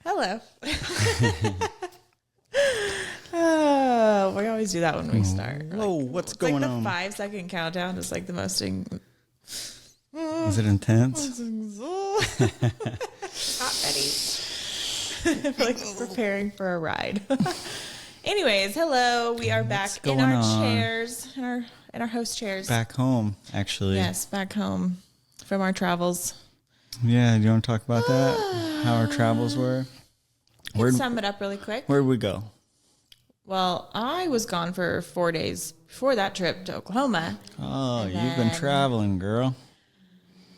Hello. Oh, we always do that when we start. Whoa, what's going like on? The 5-second countdown is like the most. Is it intense? Not ready. Like preparing for a ride. Anyways, hello. We are back in our chairs, in our host chairs. Back home, actually. Yes, back home from our travels. Yeah, do you want to talk about that? How our travels were? Let's sum it up really quick. Where'd we go? Well, I was gone for 4 days before that trip to Oklahoma. Oh, you've been traveling, girl.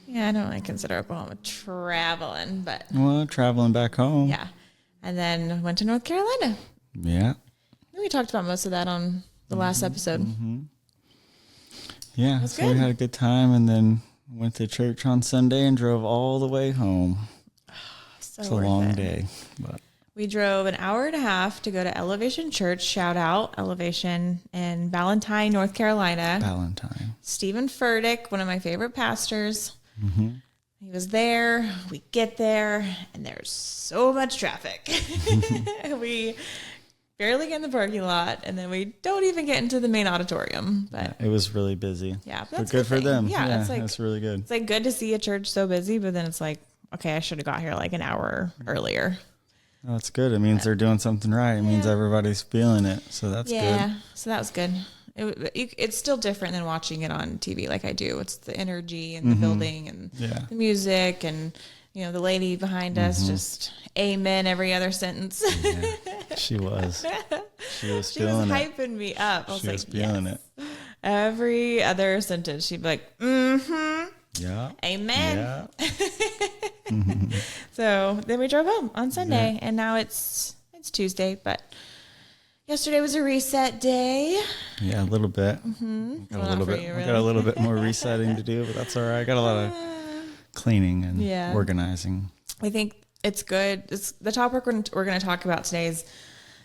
Yeah, I don't really consider Oklahoma traveling, but... Well, traveling back home. Yeah. And then went to North Carolina. Yeah. We talked about most of that on the last episode. Mm-hmm. Yeah, so good. we had a good time and then went to church on Sunday and drove all the way home. So it's a long day, but... We drove an hour and a half to go to Elevation Church. Shout out Elevation in Valentine, North Carolina. Valentine. Stephen Furtick, one of my favorite pastors. Mm-hmm. He was there. We get there, and there's so much traffic. We barely get in the parking lot, and then we don't even get into the main auditorium. But yeah, it was really busy. Yeah, but good for them. Yeah, that's really good. It's like good to see a church so busy, but then it's like, okay, I should have got here like an hour earlier. Oh, that's good. It means they're doing something right. It means everybody's feeling it. So that's good. Yeah, so that was good. It's still different than watching it on TV like I do. It's the energy and the building and the music and, the lady behind us just amen every other sentence. Yeah, she was. She was feeling it. She was hyping me up. She was feeling it. Every other sentence, she'd be like, mm-hmm. Yeah. Amen. Yeah. So then we drove home on Sunday, and now it's Tuesday, but yesterday was a reset day. Yeah, a little bit. Mm-hmm. Got a little bit more resetting to do, but that's all right. Got a lot of cleaning and organizing. I think it's good. It's the topic we're going to talk about today is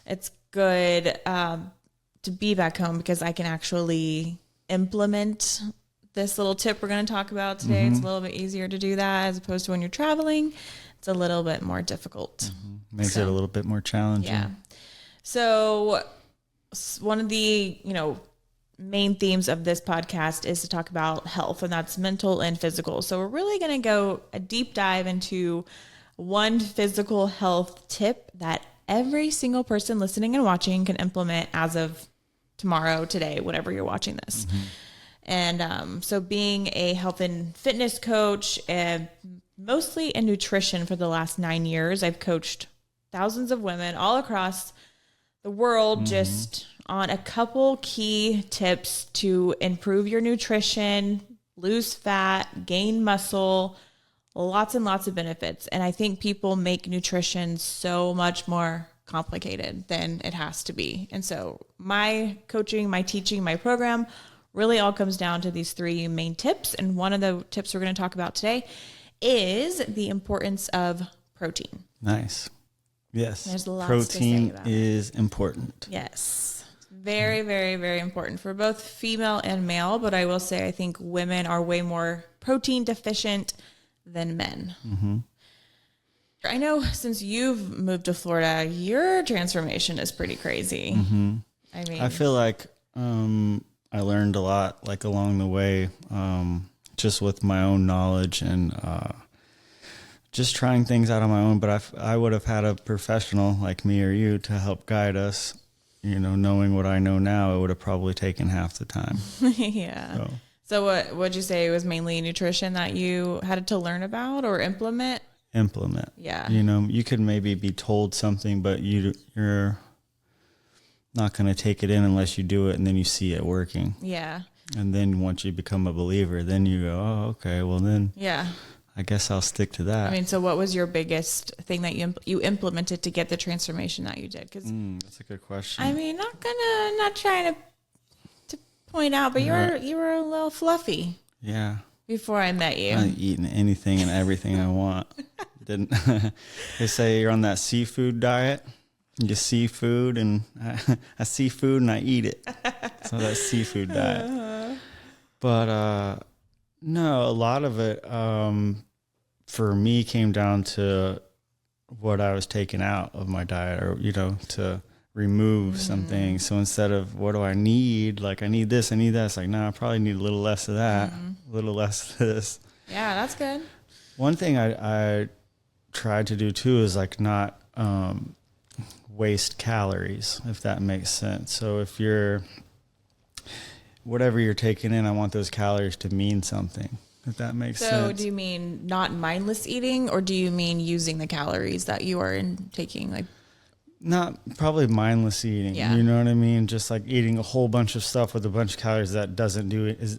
it's good to be back home because I can actually implement this little tip we're going to talk about today. It's a little bit easier to do that as opposed to when you're traveling. It's a little bit more difficult. Makes it a little bit more challenging. Yeah. So one of the, main themes of this podcast is to talk about health, and that's mental and physical. So we're really going to go a deep dive into one physical health tip that every single person listening and watching can implement as of tomorrow, today, whenever you're watching this. And so being a health and fitness coach and mostly in nutrition for the last 9 years, I've coached thousands of women all across the world just on a couple key tips to improve your nutrition, lose fat, gain muscle, lots and lots of benefits. And I think people make nutrition so much more complicated than it has to be. And so my coaching, my teaching, my program really all comes down to these three main tips. And one of the tips we're going to talk about today is the importance of protein. Nice. Yes. There's lots protein to say about is important. Yes. Very, very, very important for both female and male. But I will say, I think women are way more protein deficient than men. I know since you've moved to Florida, your transformation is pretty crazy. I mean, I feel like, I learned a lot like along the way, just with my own knowledge and just trying things out on my own. But I would have had a professional like me or you to help guide us. Knowing what I know now, it would have probably taken half the time. Yeah. So what would you say was mainly nutrition that you had to learn about or implement? Yeah. You could maybe be told something, but you're not going to take it in unless you do it and then you see it working. Yeah. And then once you become a believer, then you go, oh, okay, well then I guess I'll stick to that. I mean, so what was your biggest thing that you implemented to get the transformation that you did? Because that's a good question. I mean, not trying to point out, but you were a little fluffy. Yeah. Before I met you. I'm eating anything and everything I want. They say you're on that seafood diet. You see food and I see food and I eat it. So that's seafood diet. But no, a lot of it for me came down to what I was taking out of my diet, or, to remove some things. So instead of what do I need? Like I need this, I need that. It's like, no, I probably need a little less of that, a little less of this. Yeah, that's good. One thing I tried to do too is like not waste calories, if that makes sense. So if whatever you're taking in, I want those calories to mean something, if that makes sense. So do you mean not mindless eating, or do you mean using the calories that you are taking? Like, not probably mindless eating. Yeah. You know what I mean? Just like eating a whole bunch of stuff with a bunch of calories that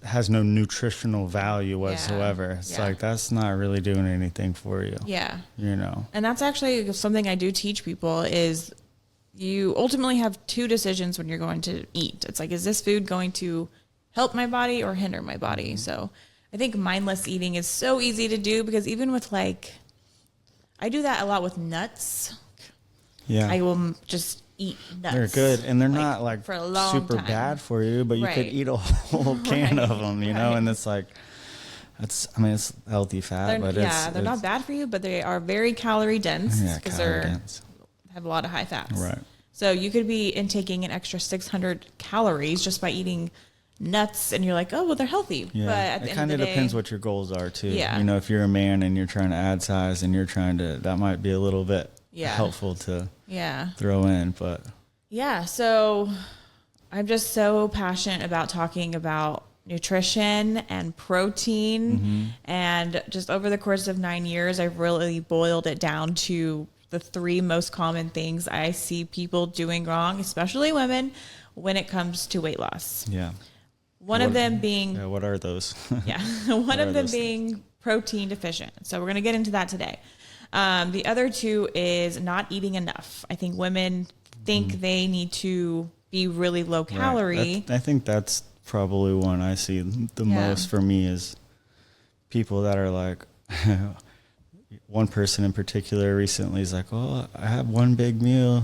has no nutritional value whatsoever. It's like, that's not really doing anything for you. Yeah. And that's actually something I do teach people is you ultimately have two decisions when you're going to eat. It's like, is this food going to help my body or hinder my body? So I think mindless eating is so easy to do, because even with like, I do that a lot with nuts. Yeah. I will just eat nuts. They're good. And they're not like for a long super time. bad for you, but you could eat a whole can of them, and it's like, it's healthy fat, but they're not bad for you, but they are very calorie dense because they have a lot of high fats. Right. So you could be intaking an extra 600 calories just by eating nuts, and you're like, oh, well, they're healthy. Yeah. But at the it end kind of of the day, depends what your goals are too. Yeah. If you're a man and you're trying to add size and that might be a little bit helpful to throw in, but so I'm just so passionate about talking about nutrition and protein. And just over the course of 9 years, I've really boiled it down to the 3 most common things I see people doing wrong, especially women, when it comes to weight loss. Yeah. One of them being... Yeah, what are those? One of them being protein deficient. So we're going to get into that today. The other 2 is not eating enough. I think women think they need to be really low calorie. Right. I think that's probably one I see the most for me, is people that are like, one person in particular recently is like, well, I have one big meal,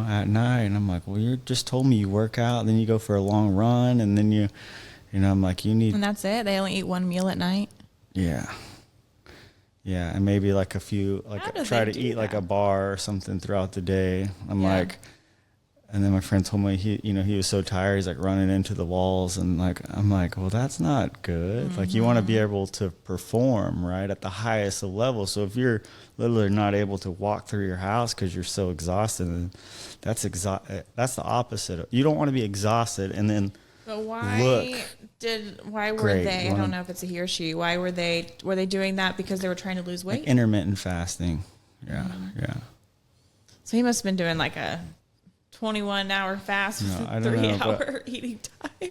at night. And I'm like, well, you just told me you work out, and then you go for a long run, and then I'm like, you need... And that's it? They only eat one meal at night? Yeah. Yeah, and maybe like a few, like try to eat like a bar or something throughout the day. I'm like, and then my friend told me he was so tired, he's like running into the walls, and like, I'm like, well, that's not good. Like, you want to be able to perform, right, at the highest of levels. So if you're literally not able to walk through your house because you're so exhausted, then that's the opposite. You don't want to be exhausted and then But why were they? I don't know if it's a he or she. Why were they doing that? Because they were trying to lose weight? Like intermittent fasting. Yeah. Yeah. So he must have been doing like a 21-hour fast with a 3-hour eating time.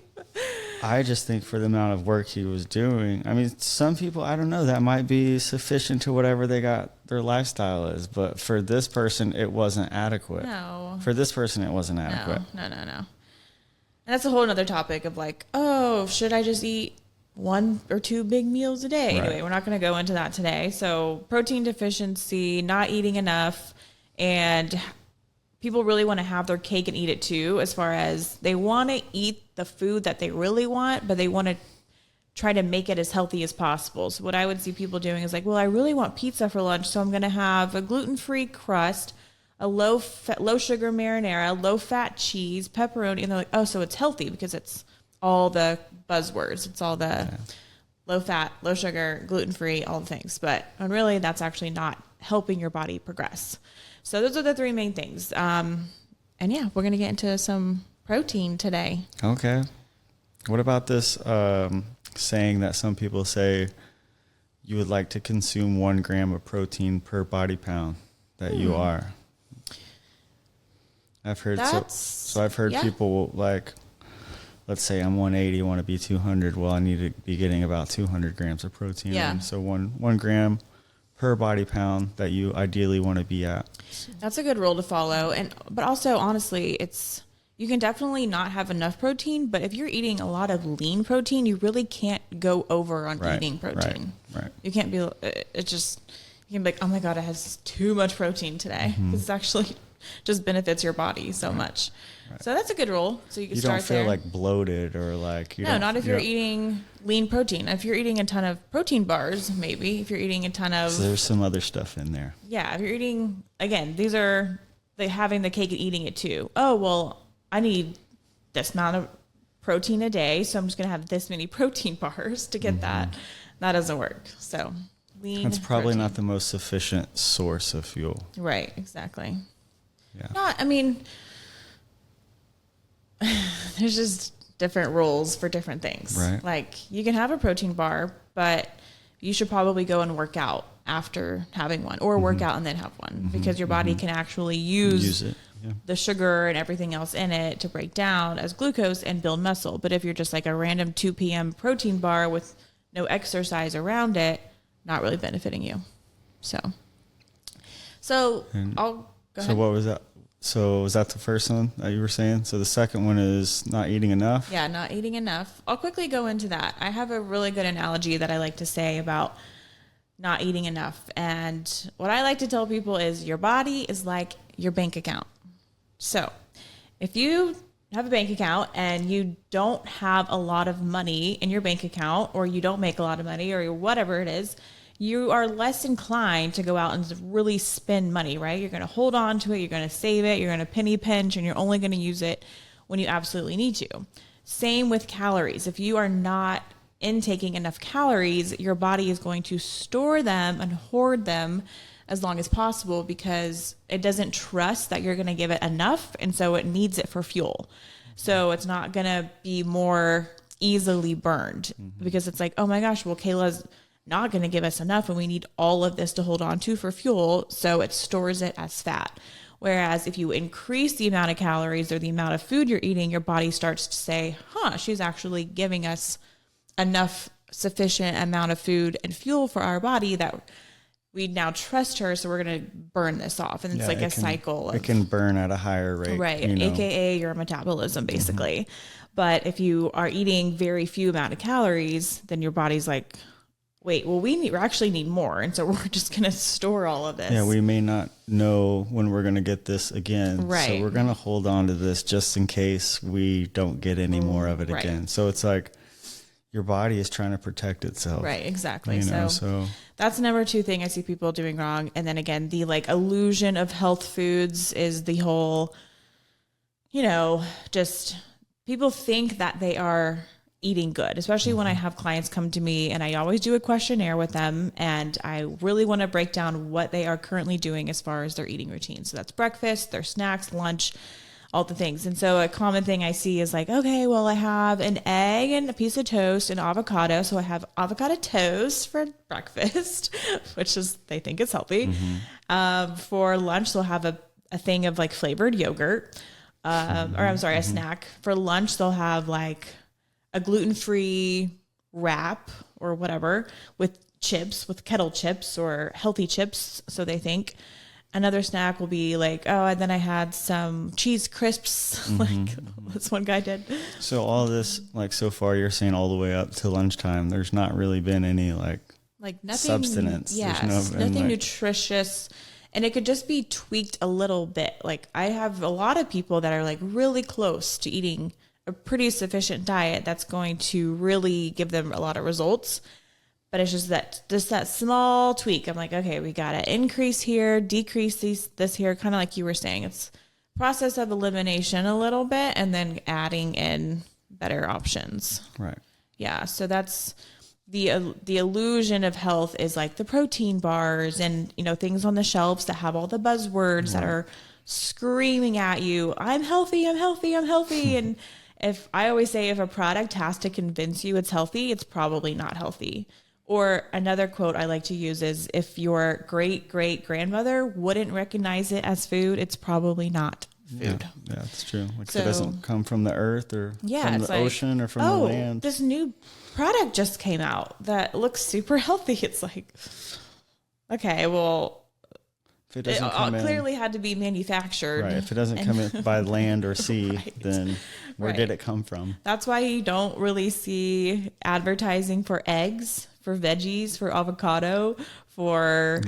I just think for the amount of work he was doing, I mean, some people, I don't know, that might be sufficient to whatever their lifestyle is. But for this person, it wasn't adequate. No. For this person, it wasn't adequate. No. And that's a whole other topic of like, oh, should I just eat 1 or 2 big meals a day? Right. Anyway, we're not going to go into that today. So protein deficiency, not eating enough, and people really want to have their cake and eat it too, as far as they want to eat the food that they really want, but they want to try to make it as healthy as possible. So what I would see people doing is like, well, I really want pizza for lunch, so I'm going to have a gluten-free crust, a low sugar marinara, low fat cheese, pepperoni, and they're like, oh, so it's healthy because it's all the buzzwords. It's all the low fat, low sugar, gluten-free, all the things. But really, that's actually not helping your body progress. So those are the 3 main things. And yeah, we're going to get into some protein today. Okay. What about this saying that some people say you would like to consume 1 gram of protein per body pound that you are? I've heard so I've heard people like, let's say I'm 180, want to be 200. Well, I need to be getting about 200 grams of protein. Yeah. So one gram per body pound that you ideally want to be at. That's a good rule to follow. But also, honestly, you can definitely not have enough protein, but if you're eating a lot of lean protein, you really can't go over on eating protein. Right. You can't be, you can be like, oh my God, it has too much protein today. Because it's actually just benefits your body so much. So that's a good rule. So you can start don't feel there. like bloated or like No, not if you're eating lean protein. If you're eating a ton of protein bars, maybe. If you're eating a ton of... So there's some other stuff in there. Yeah, if you're eating... Again, these are having the cake and eating it too. Oh, well, I need this amount of protein a day, so I'm just going to have this many protein bars to get that. That doesn't work. So lean That's probably protein. not the most sufficient source of fuel. Right, exactly. Yeah. There's just different rules for different things. Right. Like you can have a protein bar, but you should probably go and work out after having one, or work out and then have one, because your body can actually use it. Yeah. the sugar and everything else in it to break down as glucose and build muscle. But if you're just like a random 2 p.m. protein bar with no exercise around it, not really benefiting you. So I'll go ahead. So what was that? So was that the first one that you were saying? So the second one is not eating enough? Yeah, not eating enough. I'll quickly go into that. I have a really good analogy that I like to say about not eating enough. And what I like to tell people is your body is like your bank account. So if you have a bank account and you don't have a lot of money in your bank account, or you don't make a lot of money, or whatever it is, you are less inclined to go out and really spend money, right? You're going to hold on to it. You're going to save it. You're going to penny pinch, and you're only going to use it when you absolutely need to. Same with calories. If you are not intaking enough calories, your body is going to store them and hoard them as long as possible, because it doesn't trust that you're going to give it enough. And so it needs it for fuel. So it's not going to be more easily burned, because it's like, oh my gosh, well, Kayla's not going to give us enough and we need all of this to hold on to for fuel. So it stores it as fat. Whereas if you increase the amount of calories or the amount of food you're eating, your body starts to say, she's actually giving us enough sufficient amount of food and fuel for our body that we now trust her. So we're going to burn this off. And it's like a cycle. It can burn at a higher rate. Right. AKA your metabolism, basically. But if you are eating very few amount of calories, then your body's like, wait, well, we actually need more. And so we're just going to store all of this. Yeah, we may not know when we're going to get this again. Right. So we're going to hold on to this just in case we don't get any more of it again. So it's like your body is trying to protect itself. Right, exactly. So that's number 2 thing I see people doing wrong. And then again, the like illusion of health foods is the whole, just people think that they are eating good, especially when I have clients come to me, and I always do a questionnaire with them, and I really want to break down what they are currently doing as far as their eating routine. So that's breakfast, their snacks, lunch, all the things. And so a common thing I see is like, okay, well, I have an egg and a piece of toast and avocado. So I have avocado toast for breakfast, which is, they think it's healthy. For lunch, they'll have a thing of like flavored yogurt, a snack. For lunch, they'll have like a gluten-free wrap or whatever with chips, with kettle chips or healthy chips. So they think. Another snack will be like, and then I had some cheese crisps, like this one guy did. So all this, like so far, you're saying all the way up to lunchtime, there's not really been any like nothing substance. Yes, nothing nutritious. And it could just be tweaked a little bit. Like I have a lot of people that are like really close to eating a pretty sufficient diet that's going to really give them a lot of results. But it's just that small tweak. I'm like, okay, we got to increase here, decrease this here. Kind of like you were saying, it's process of elimination a little bit and then adding in better options. Right. Yeah. So that's the illusion of health is like the protein bars and, things on the shelves that have all the buzzwords that are screaming at you. I'm healthy. I'm healthy. I'm healthy. And if I always say, if a product has to convince you it's healthy, it's probably not healthy. Or another quote I like to use is, if your great-great-grandmother wouldn't recognize it as food, it's probably not food. Yeah, that's true. Like if it doesn't come from the earth or from the ocean or from the land. This new product just came out that looks super healthy. It's like, okay, well, if it doesn't come clearly had to be manufactured. Right. If it doesn't come in by land or sea, then where did it come from? That's why you don't really see advertising for eggs for veggies, for avocado, for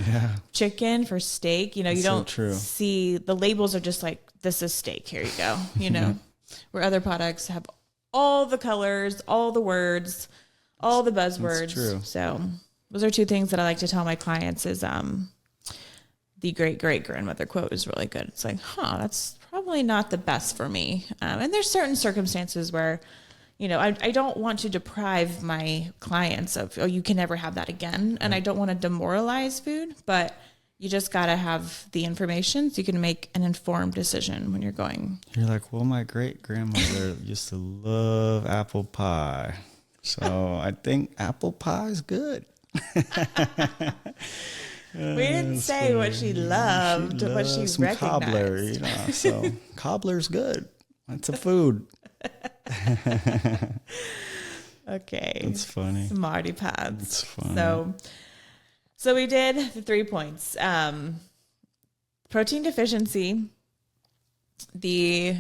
chicken, for steak. You know, you don't see the labels are just like, this is steak. Here you go. You know, where other products have all the colors, all the words, all the buzzwords. True. So those are two things that I like to tell my clients is, the great-great-grandmother quote is really good. It's like, that's probably not the best for me. And there's certain circumstances where, you know, I don't want to deprive my clients of, you can never have that again. And I don't want to demoralize food, but you just got to have the information so you can make an informed decision when you're going. You're like, well, my great-grandmother used to love apple pie. So I think apple pie is good. We didn't say what she loved, what she recognized. Cobbler, you know, so cobbler's good. That's a food. Okay. That's funny. Smarty pants. That's funny. So we did the 3 points. Protein deficiency, the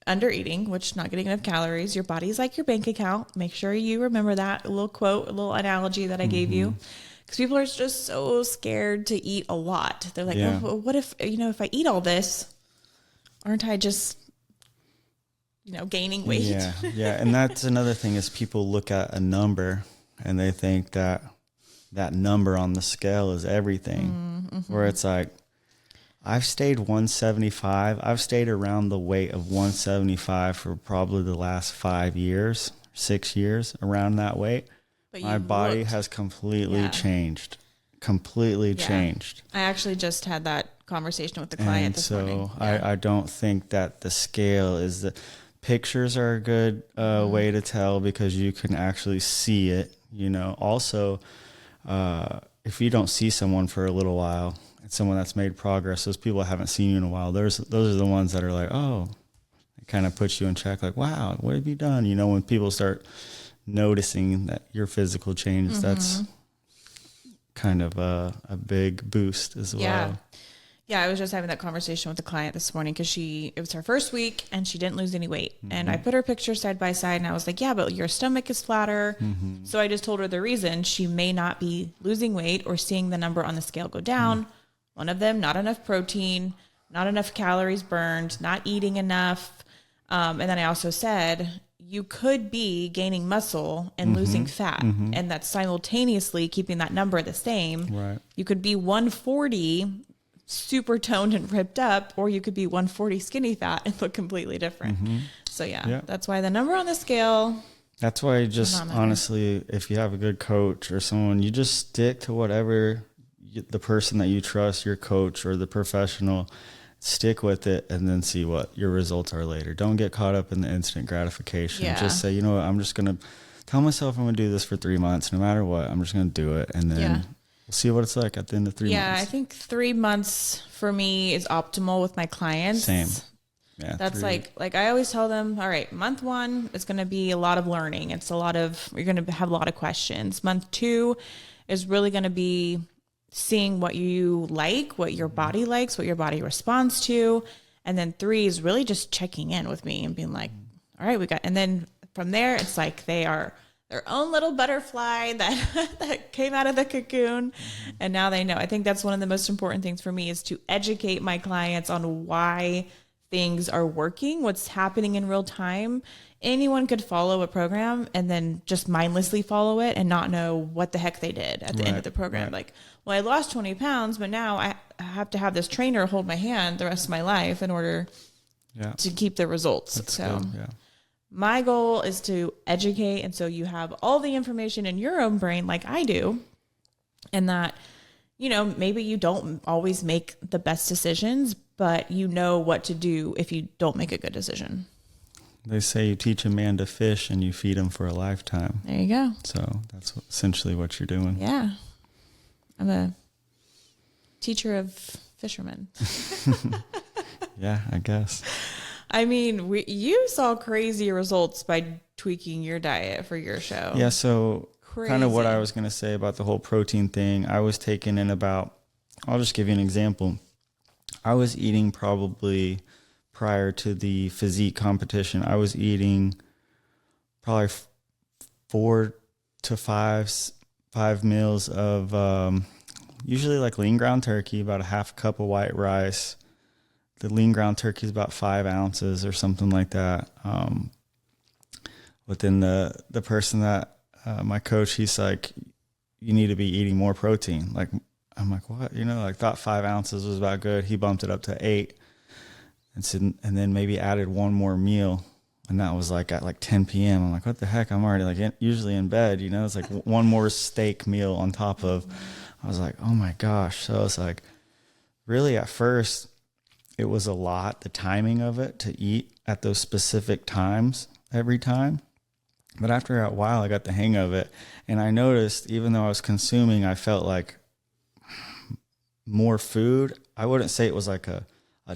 under eating, which not getting enough calories. Your body's like your bank account. Make sure you remember that. A little quote, a little analogy that I gave you. Because people are just so scared to eat a lot. They're like, well, what if, you know, if I eat all this, aren't I just, you know, gaining weight? Yeah. And that's another thing is people look at a number and they think that that number on the scale is everything. Where it's like, I've stayed 175. I've stayed around the weight of 175 for probably the last 5 years, 6 years, around that weight. But my body has completely changed. Completely changed. I actually just had that conversation with the client this morning. So I don't think that the scale is the pictures are a good way to tell because you can actually see it. You know, also, if you don't see someone for a little while, it's someone that's made progress. Those people haven't seen you in a while. Those are the ones that are like, oh, it kind of puts you in check. Like, wow, what have you done? You know, when people start noticing that your physical change, that's kind of a big boost as well. Yeah, I was just having that conversation with the client this morning because it was her first week and she didn't lose any weight. And I put her picture side by side and I was like, yeah, but your stomach is flatter. So I just told her the reason she may not be losing weight or seeing the number on the scale go down. One of them, not enough protein, not enough calories burned, not eating enough. And then I also said, you could be gaining muscle and losing fat. And that's simultaneously keeping that number the same. Right. You could be 140 super toned and ripped up, or you could be 140 skinny fat and look completely different. So that's why the number on the scale. That's why just honestly, if you have a good coach or someone, you just stick to whatever the person that you trust, your coach or the professional, stick with it and then see what your results are later. Don't get caught up in the instant gratification. Just say, you know what, I'm just going to tell myself I'm going to do this for 3 months. No matter what, I'm just going to do it. And then we'll see what it's like at the end of 3 months. Yeah, I think 3 months for me is optimal with my clients. Same. Yeah, that's like I always tell them, all right, month 1 is going to be a lot of learning. It's you're going to have a lot of questions. Month 2 is really going to be seeing what you like, what your body likes, what your body responds to. And then 3 is really just checking in with me and being like, all right, and then from there, it's like they are their own little butterfly that came out of the cocoon. And now they know. I think that's one of the most important things for me is to educate my clients on why things are working, what's happening in real time. Anyone could follow a program and then just mindlessly follow it and not know what the heck they did at the end of the program. Right. Like, well, I lost 20 pounds, but now I have to have this trainer hold my hand the rest of my life in order to keep the results. That's so good, my goal is to educate. And so you have all the information in your own brain like I do. And that, you know, maybe you don't always make the best decisions, but you know what to do if you don't make a good decision. They say you teach a man to fish and you feed him for a lifetime. There you go. So that's essentially what you're doing. Yeah. I'm a teacher of fishermen. Yeah, I guess. I mean, you saw crazy results by tweaking your diet for your show. Yeah, so kind of what I was going to say about the whole protein thing. I was taking in I'll just give you an example. I was eating probably prior to the physique competition, I was eating probably 4 to 5 5 meals of usually like lean ground turkey, about a half cup of white rice. The lean ground turkey is about 5 ounces or something like that. But then the person that my coach, he's like, you need to be eating more protein. Like, I'm like, what? You know, like thought 5 ounces was about good. He bumped it up to 8, and then maybe added one more meal. And that was like at like 10 p.m. I'm like, what the heck? I'm already like usually in bed, you know, it's like one more steak meal on top of, I was like, oh my gosh. So it's like really at first it was a lot, the timing of it to eat at those specific times every time. But after a while I got the hang of it, and I noticed even though I was consuming, I felt like more food. I wouldn't say it was like a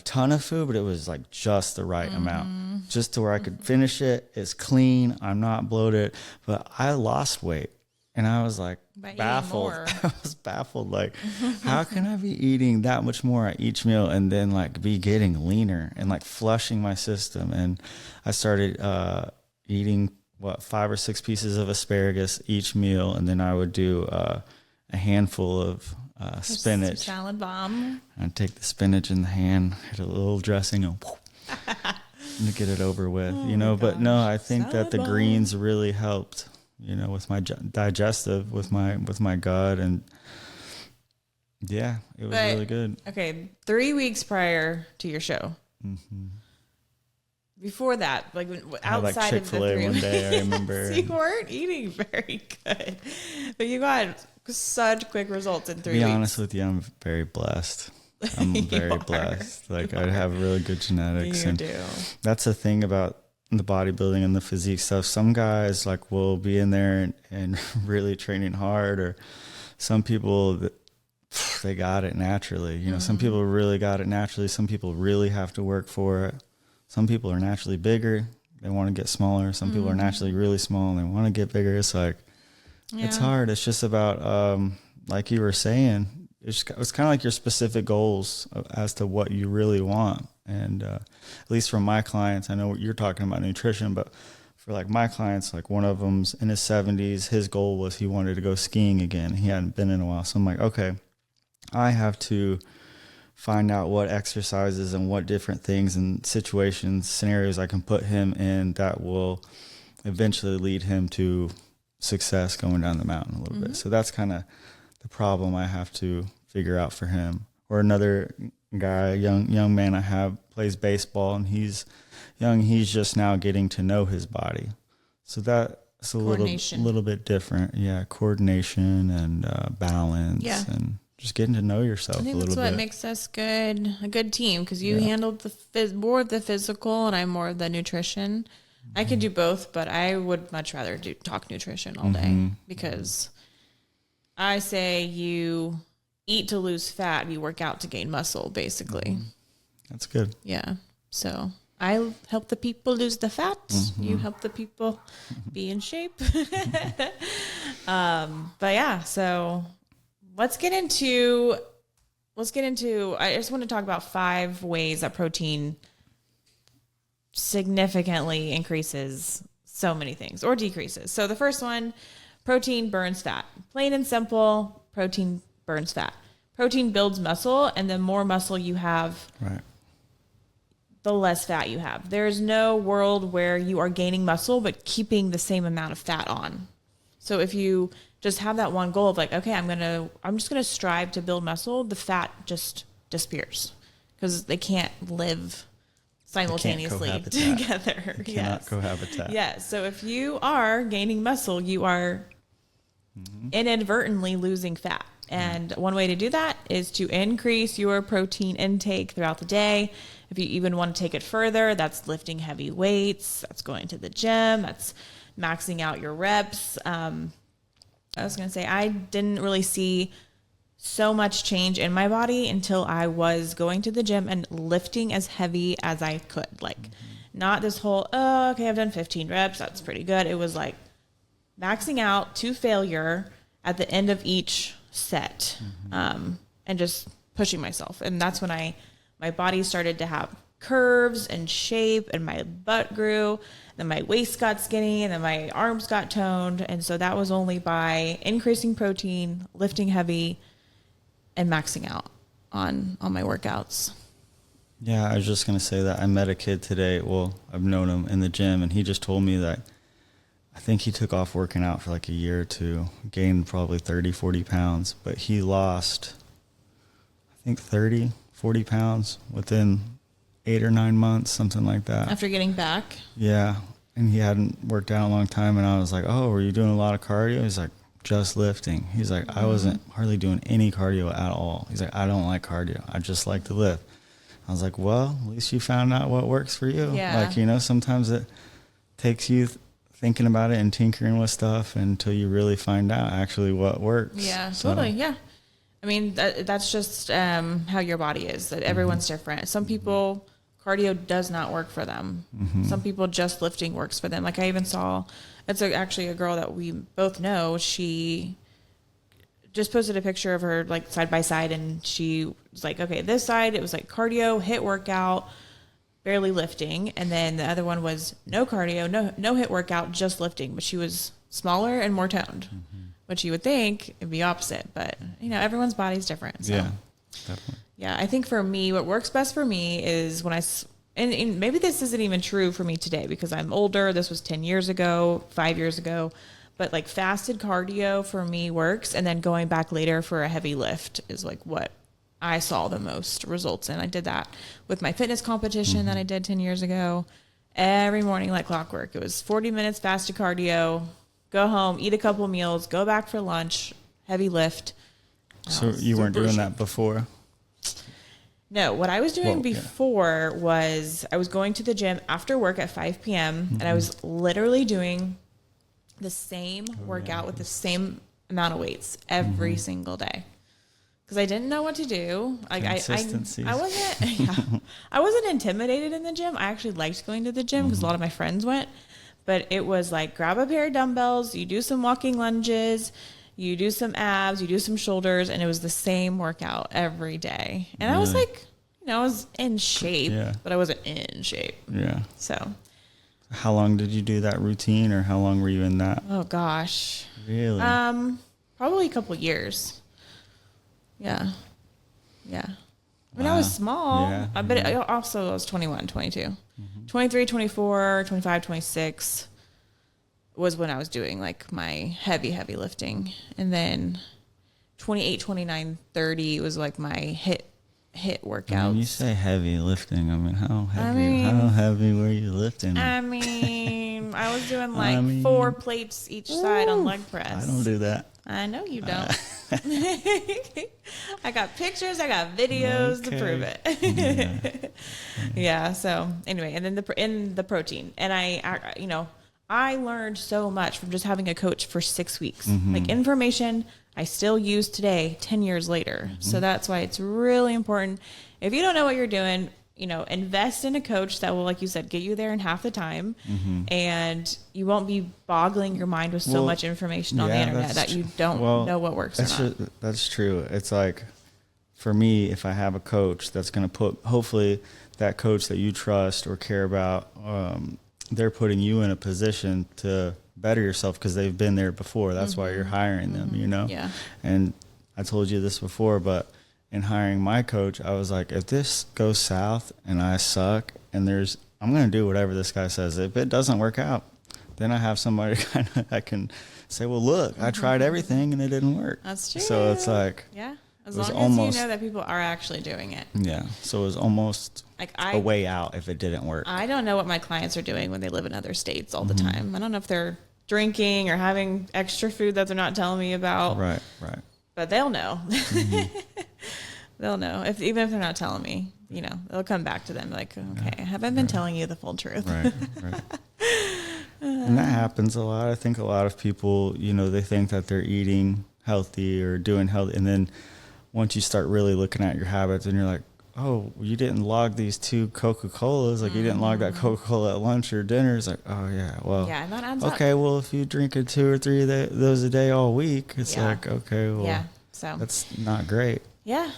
ton of food, but it was like just the right amount, just to where I could finish it. It's clean. I'm not bloated, but I lost weight, and I was like baffled. I was baffled. Like, how can I be eating that much more at each meal and then like be getting leaner and like flushing my system? And I started eating 5 or 6 pieces of asparagus each meal, and then I would do a handful of spinach. Salad bomb. I'd take the spinach in the hand, hit a little dressing, and to get it over with, you know. But no, I think that the greens really helped, you know, with my digestive, with my gut, and yeah, it was really good. Okay, 3 weeks prior to your show. Mm-hmm. Before that, like outside like Chick-fil-A of the 3 one day, I remember. you weren't eating very good, but you got such quick results in 3 weeks. To be honest with you, I'm very blessed. I'm very blessed. Like, I have really good genetics. You and do. That's the thing about the bodybuilding and the physique stuff. Some guys like will be in there and really training hard, or some people that they got it naturally. You know, some people really got it naturally. Some people really have to work for it. Some people are naturally bigger. They want to get smaller. Some people are naturally really small and they want to get bigger. It's like, it's hard. It's just about, like you were saying, it's kind of like your specific goals as to what you really want. And at least from my clients, I know what you're talking about nutrition, but for like my clients, like one of them's in his 70s, his goal was he wanted to go skiing again. He hadn't been in a while. So I'm like, okay, I have to find out what exercises and what different things and situations, scenarios I can put him in that will eventually lead him to success going down the mountain a little bit. So that's kind of the problem I have to figure out for him. Or another guy, young man I have, plays baseball, and he's young. He's just now getting to know his body. So that's a little bit different. Yeah, coordination and balance and just getting to know yourself a little bit. I think that's what makes us a good team, because you handled more of the physical and I'm more of the nutrition. I could do both, but I would much rather talk nutrition all day, because I say you eat to lose fat, you work out to gain muscle, basically. That's good. Yeah. So I help the people lose the fat. You help the people be in shape. But yeah, so let's get into, I just want to talk about 5 ways that protein significantly increases so many things or decreases. So the first one, protein burns fat. Plain and simple, protein burns fat. Protein builds muscle, and the more muscle you have, the less fat you have. There's no world where you are gaining muscle but keeping the same amount of fat on. So if you just have that one goal of like, okay, I'm just gonna strive to build muscle, the fat just disappears because they can't live simultaneously together. They cannot cohabitat. Yes. So if you are gaining muscle, you are inadvertently losing fat. And one way to do that is to increase your protein intake throughout the day. If you even want to take it further, that's lifting heavy weights, that's going to the gym, that's maxing out your reps. I was going to say, I didn't really see so much change in my body until I was going to the gym and lifting as heavy as I could. Like, not this whole, oh, okay, I've done 15 reps, that's pretty good. It was like maxing out to failure at the end of each set, and just pushing myself. And that's when my body started to have curves and shape, and my butt grew. Then my waist got skinny, and then my arms got toned. And so that was only by increasing protein, lifting heavy, and maxing out on my workouts. Yeah, I was just going to say that I met a kid today. Well, I've known him in the gym, and he just told me that I think he took off working out for like a year or two, gained probably 30, 40 pounds, but he lost, I think 30, 40 pounds within 8 or 9 months, something like that. After getting back? Yeah, and he hadn't worked out in a long time, and I was like, oh, were you doing a lot of cardio? He's like, just lifting. He's like, I wasn't hardly doing any cardio at all. He's like, I don't like cardio. I just like to lift. I was like, well, at least you found out what works for you. Yeah. Like, you know, sometimes it takes you thinking about it and tinkering with stuff until you really find out actually what works. Yeah, totally. Yeah. I mean, that's just how your body is. That everyone's different. Some people, cardio does not work for them. Some people, just lifting works for them. Like I even saw, it's actually a girl that we both know. She just posted a picture of her like side by side, and she was like, okay, this side, it was like cardio, hit workout, barely lifting. And then the other one was no cardio, no hit workout, just lifting. But she was smaller and more toned, which you would think it'd be opposite. But, you know, everyone's body's different. So. Yeah, definitely. Yeah, I think for me, what works best for me is when and maybe this isn't even true for me today because I'm older. This was 10 years ago, 5 years ago. But like fasted cardio for me works. And then going back later for a heavy lift is like what I saw the most results in. I did that with my fitness competition that I did 10 years ago. Every morning like clockwork. It was 40 minutes fasted cardio, go home, eat a couple meals, go back for lunch, heavy lift. So you weren't doing that before? No, what I was doing before was I was going to the gym after work at 5 p.m. and I was literally doing the same workout with the same amount of weights every single day because I didn't know what to do. Like Consistency. I wasn't, I wasn't intimidated in the gym. I actually liked going to the gym because a lot of my friends went, but it was like grab a pair of dumbbells, you do some walking lunges, you do some abs, you do some shoulders, and it was the same workout every day. And I was like, you know, I was in shape, but I wasn't in shape. Yeah. So. How long did you do that routine, or how long were you in that? Oh gosh. Really? Probably a couple years. Yeah. Yeah. I mean, I was small. Yeah. But also I was 21, 22. 23, 24, 25, 26 was when I was doing like my heavy lifting. And then 28, 29, 30 was like my hit workouts. When you say heavy lifting, I mean, how heavy were you lifting? I mean, I was doing like 4 plates each side on leg press. I don't do that. I know you don't. I got pictures, I got videos to prove it. Yeah. So anyway, and then the protein, and I learned so much from just having a coach for 6 weeks, like information I still use today, 10 years later. So that's why it's really important. If you don't know what you're doing, you know, invest in a coach that will, like you said, get you there in half the time, and you won't be boggling your mind with so much information on the internet that you don't know what works or not. That's true. It's like, for me, if I have a coach that's going to put, hopefully that coach that you trust or care about, they're putting you in a position to better yourself because they've been there before. That's why you're hiring them, you know? Yeah. And I told you this before, but in hiring my coach, I was like, if this goes south and I suck and I'm going to do whatever this guy says. If it doesn't work out, then I have somebody kind of, I can say, well, look, I tried everything and it didn't work. That's true. So it's like, yeah. As long as you know that people are actually doing it. Yeah. So it was almost like a way out if it didn't work. I don't know what my clients are doing when they live in other states all the time. I don't know if they're drinking or having extra food that they're not telling me about. Right. But they'll know. They'll know. Even if they're not telling me, you know, they'll come back to them like, okay, have I been telling you the full truth? Right. And that happens a lot. I think a lot of people, you know, they think that they're eating healthy or doing healthy, and then once you start really looking at your habits and you're like, oh, you didn't log these 2 Coca-Colas, like you didn't log that Coca-Cola at lunch or dinner. It's like, oh yeah, well, yeah, that adds okay, up. well, if you drink 2 or 3 of those a day all week, it's like, okay, well, so that's not great. Yeah.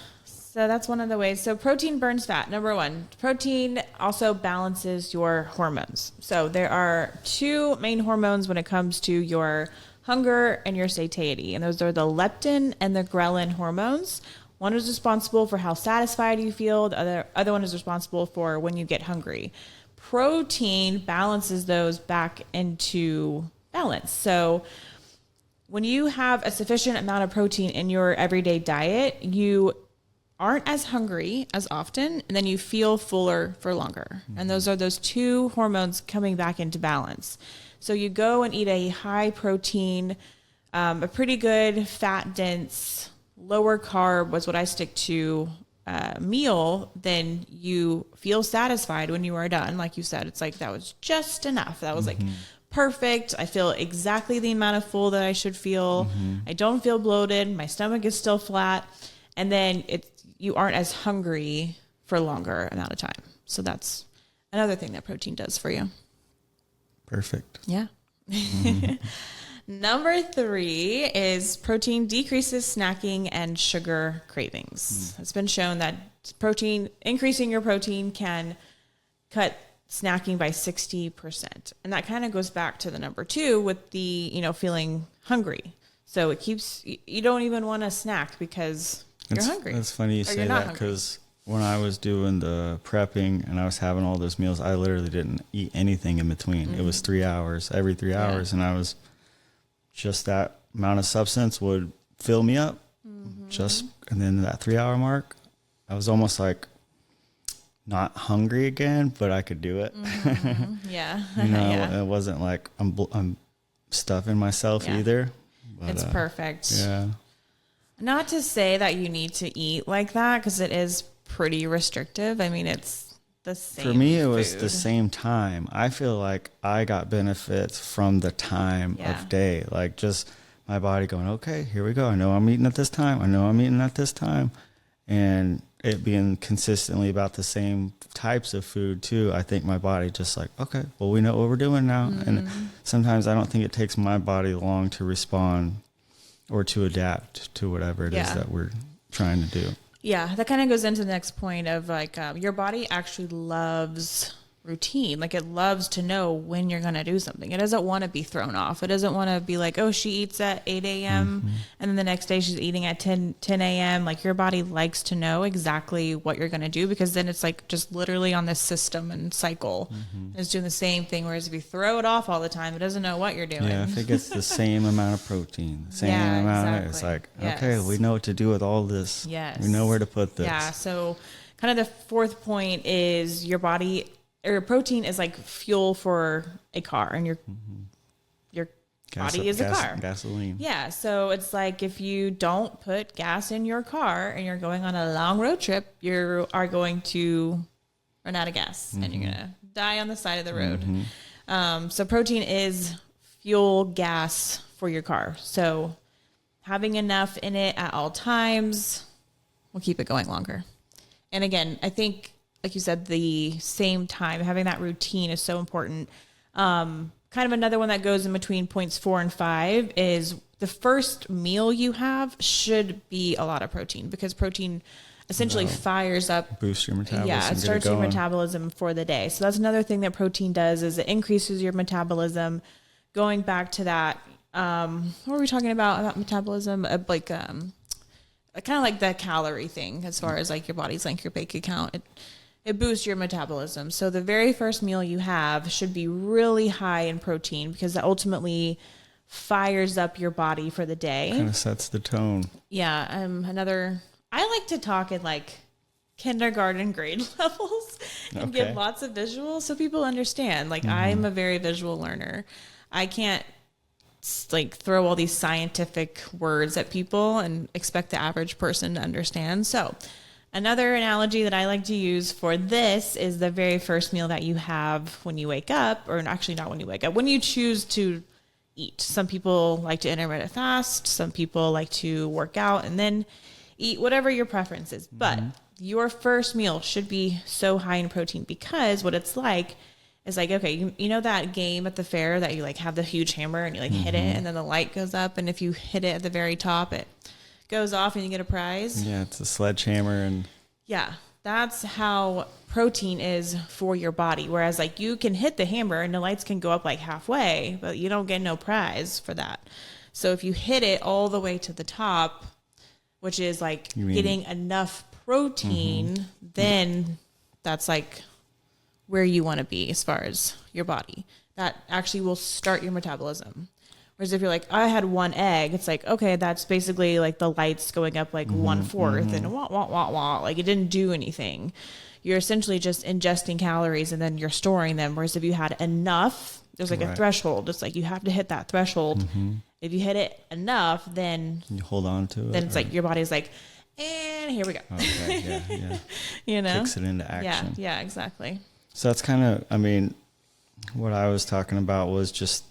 So that's one of the ways. So protein burns fat. Number one, protein also balances your hormones. So there are two main hormones when it comes to your hunger and your satiety. And those are the leptin and the ghrelin hormones. One is responsible for how satisfied you feel. The other one is responsible for when you get hungry. Protein balances those back into balance. So when you have a sufficient amount of protein in your everyday diet, you aren't as hungry as often, and then you feel fuller for longer. And those are those two hormones coming back into balance. So you go and eat a high protein, a pretty good fat dense, lower carb was what I stick to meal, then you feel satisfied when you are done. Like you said, it's like, that was just enough. That was like perfect. I feel exactly the amount of full that I should feel. I don't feel bloated. My stomach is still flat. And then you aren't as hungry for a longer amount of time. So that's another thing that protein does for you. Perfect. Yeah. Number 3 is protein decreases snacking and sugar cravings. It's been shown that increasing your protein can cut snacking by 60%. And that kind of goes back to the number 2 with the, feeling hungry. So it keeps, you don't even want to snack because you're hungry. It's funny you say that, because when I was doing the prepping and I was having all those meals, I literally didn't eat anything in between. It was 3 hours, every 3 hours. And I was just, that amount of substance would fill me up. And then that 3 hour mark, I was almost like not hungry again, but I could do it. Yeah. It wasn't like I'm stuffing myself either. But, it's perfect. Yeah. Not to say that you need to eat like that, because it is pretty restrictive. I mean, it's the same. For me, it was the same time. I feel like I got benefits from the time of day. Like just my body going, okay, here we go. I know I'm eating at this time. I know I'm eating at this time. And it being consistently about the same types of food too. I think my body just like, okay, well, we know what we're doing now. And sometimes I don't think it takes my body long to respond or to adapt to whatever it is that we're trying to do. Yeah, that kind of goes into the next point of like your body actually loves routine. Like it loves to know when you're going to do something. It doesn't want to be thrown off. It doesn't want to be like, oh, she eats at 8 a.m. and then the next day she's eating at 10 a.m. Like your body likes to know exactly what you're going to do, because then it's like just literally on this system and cycle. It's doing the same thing. Whereas if you throw it off all the time, it doesn't know what you're doing. Yeah, if it gets the same amount of protein, the same amount of, it's like, okay, we know what to do with all this. Yes. We know where to put this. Yeah. So kind of the fourth point is your body, or protein is like fuel for a car, and your body is a car. Gasoline. Yeah. So it's like if you don't put gas in your car and you're going on a long road trip, you are going to run out of gas and you're going to die on the side of the road. So protein is fuel gas for your car. So having enough in it at all times will keep it going longer. And again, I think, like you said, the same time, having that routine is so important. Kind of another one that goes in between points 4 and 5 is the first meal you have should be a lot of protein, because protein essentially fires up, boosts your metabolism. Yeah, it starts your metabolism for the day. So that's another thing that protein does, is it increases your metabolism. Going back to that, what were we talking about metabolism? Like kind of like the calorie thing, as far as like your body's like your bank account. It boosts your metabolism. So the very first meal you have should be really high in protein, because that ultimately fires up your body for the day. Kind of sets the tone. Yeah. I like to talk in like kindergarten grade levels and give lots of visuals so people understand. Like I'm a very visual learner. I can't like throw all these scientific words at people and expect the average person to understand. So another analogy that I like to use for this is the very first meal that you have when you wake up, or actually not when you wake up, when you choose to eat. Some people like to intermittent fast. Some people like to work out and then eat, whatever your preference is. But your first meal should be so high in protein, because what it's like is like, okay, you know that game at the fair that you like have the huge hammer and you like hit it and then the light goes up, and if you hit it at the very top, it goes off and you get a prize. Yeah, it's a sledgehammer. And yeah, that's how protein is for your body. Whereas like you can hit the hammer and the lights can go up like halfway, but you don't get no prize for that. So if you hit it all the way to the top, which is like getting enough protein, then that's like where you want to be as far as your body. That actually will start your metabolism. Whereas if you're like, I had one egg, it's like, okay, that's basically like the lights going up like 1/4 and wah, wah, wah, wah. Like it didn't do anything. You're essentially just ingesting calories and then you're storing them. Whereas if you had enough, there's like a threshold. It's like you have to hit that threshold. If you hit it enough, then you hold on to it. Then it's like your body's like, and here we go. Okay, yeah. You know? Kicks it into action. Yeah, exactly. So that's kind of, I mean, what I was talking about was just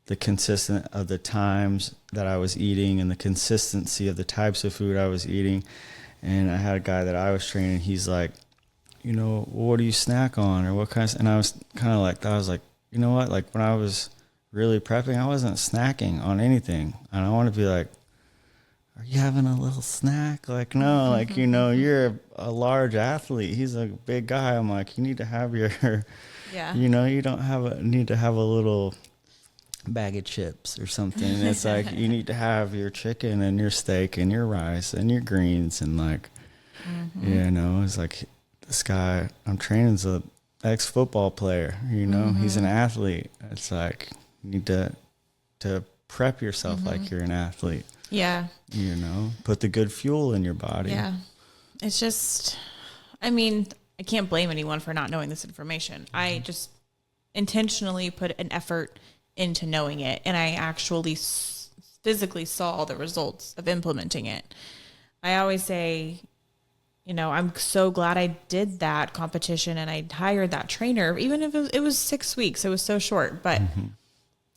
the consistent of the times that I was eating and the consistency of the types of food I was eating. And I had a guy that I was training. He's like, you know, what do you snack on or what kind of, and I was kind of like, I was like, you know what? Like when I was really prepping, I wasn't snacking on anything. And I want to be like, are you having a little snack? Like, no, like, you know, you're a large athlete. He's a big guy. I'm like, you need to have your, you know, you don't need to have a little bag of chips or something. It's like, you need to have your chicken and your steak and your rice and your greens. And like, you know, it's like this guy I'm training is a ex-football player, you know, he's an athlete. It's like, you need to prep yourself like you're an athlete. Yeah. You know, put the good fuel in your body. Yeah. It's just, I mean, I can't blame anyone for not knowing this information. I just intentionally put an effort into knowing it. And I actually physically saw the results of implementing it. I always say, you know, I'm so glad I did that competition and I hired that trainer, even if it was 6 weeks, it was so short, but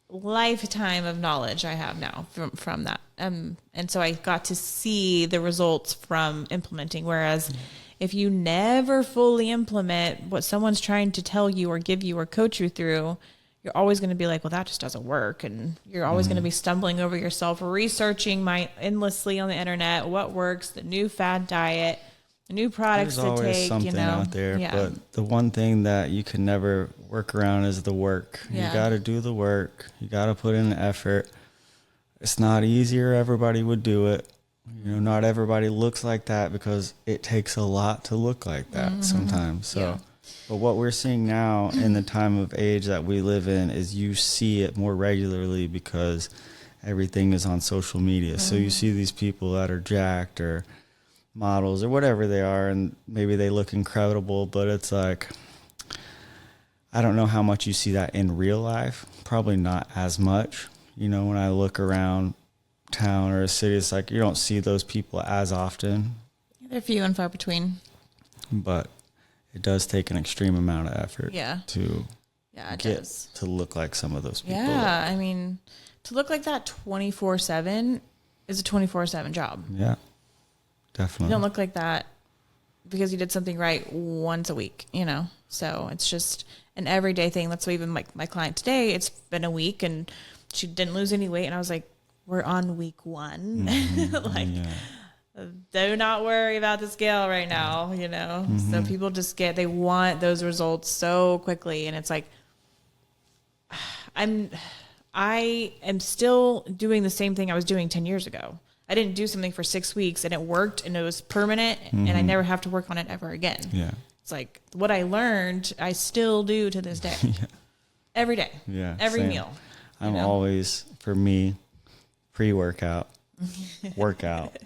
lifetime of knowledge I have now from that. And so I got to see the results from implementing. Whereas if you never fully implement what someone's trying to tell you or give you or coach you through, you're always going to be like, well, that just doesn't work. And you're always going to be stumbling over yourself, researching endlessly on the internet, what works, the new fad diet, the new products There's to always take, something you know, out there, but the one thing that you can never work around is the work. You got to do the work. You got to put in the effort. It's not easier. Everybody would do it. You know, not everybody looks like that because it takes a lot to look like that sometimes. So, but what we're seeing now in the time of age that we live in is you see it more regularly because everything is on social media. So you see these people that are jacked or models or whatever they are, and maybe they look incredible, but it's like, I don't know how much you see that in real life. Probably not as much. You know, when I look around town or a city, it's like you don't see those people as often. They're few and far between. But it does take an extreme amount of effort to get to look like some of those people. Yeah, I mean, to look like that 24/7 is a 24/7 job. Yeah, definitely. You don't look like that because you did something right once a week, you know? So it's just an everyday thing. That's why even my client today, it's been a week and she didn't lose any weight. And I was like, we're on week 1. Do not worry about the scale right now, you know? So people just they want those results so quickly. And it's like, I am still doing the same thing I was doing 10 years ago. I didn't do something for 6 weeks and it worked and it was permanent and I never have to work on it ever again. Yeah. It's like what I learned, I still do to this day. Every day. Yeah. Every same. meal. I'm always, for me, pre-workout, workout,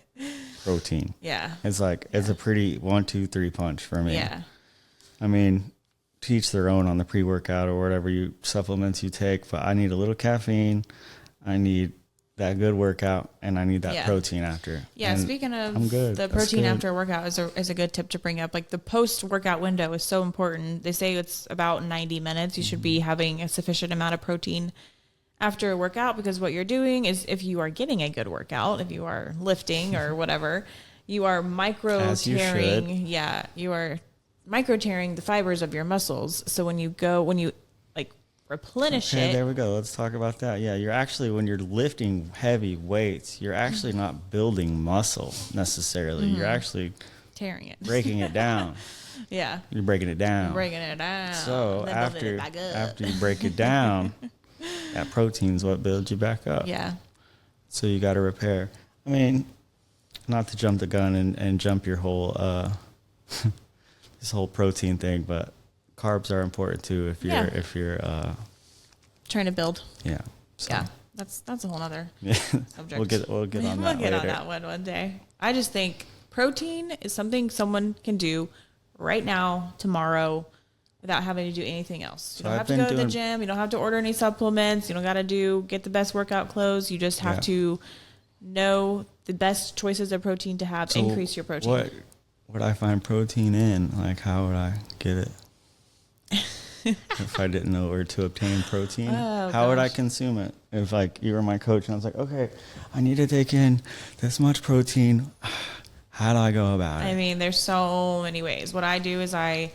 protein. Yeah. It's like, it's a pretty 1, 2, 3 punch for me. Yeah. I mean, to each their own on the pre-workout or whatever supplements you take, but I need a little caffeine. I need that good workout and I need that protein after. Yeah. And speaking of I'm good. the protein after a workout is a good tip to bring up. Like the post-workout window is so important. They say it's about 90 minutes. You should be having a sufficient amount of protein after a workout, because what you're doing is, if you are getting a good workout, if you are lifting or whatever, you are micro-tearing. You are micro-tearing the fibers of your muscles. So when you like replenish Okay, it. there we go. Let's talk about that. Yeah, you're actually, when you're lifting heavy weights, you're actually not building muscle necessarily. You're actually Tearing it. breaking it down. Yeah. You're breaking it down. Breaking it down. So and then building it back up. after you break it down, that protein's what builds you back up. Yeah. So you got to repair. I mean, not to jump the gun and jump your whole this whole protein thing, but carbs are important too if you're trying to build. Yeah. So. Yeah. That's a whole nother subject. We'll get on that We'll get later. on that one day. I just think protein is something someone can do right now, tomorrow, without having to do anything else. You don't have to go to the gym. You don't have to order any supplements. You don't got to get the best workout clothes. You just have to know the best choices of protein to have. Increase your protein. What would I find protein in? Like, how would I get it? If I didn't know where to obtain protein, how would I consume it? If like you were my coach and I was like, okay, I need to take in this much protein. How do I go about it? I mean, there's so many ways. What I do is I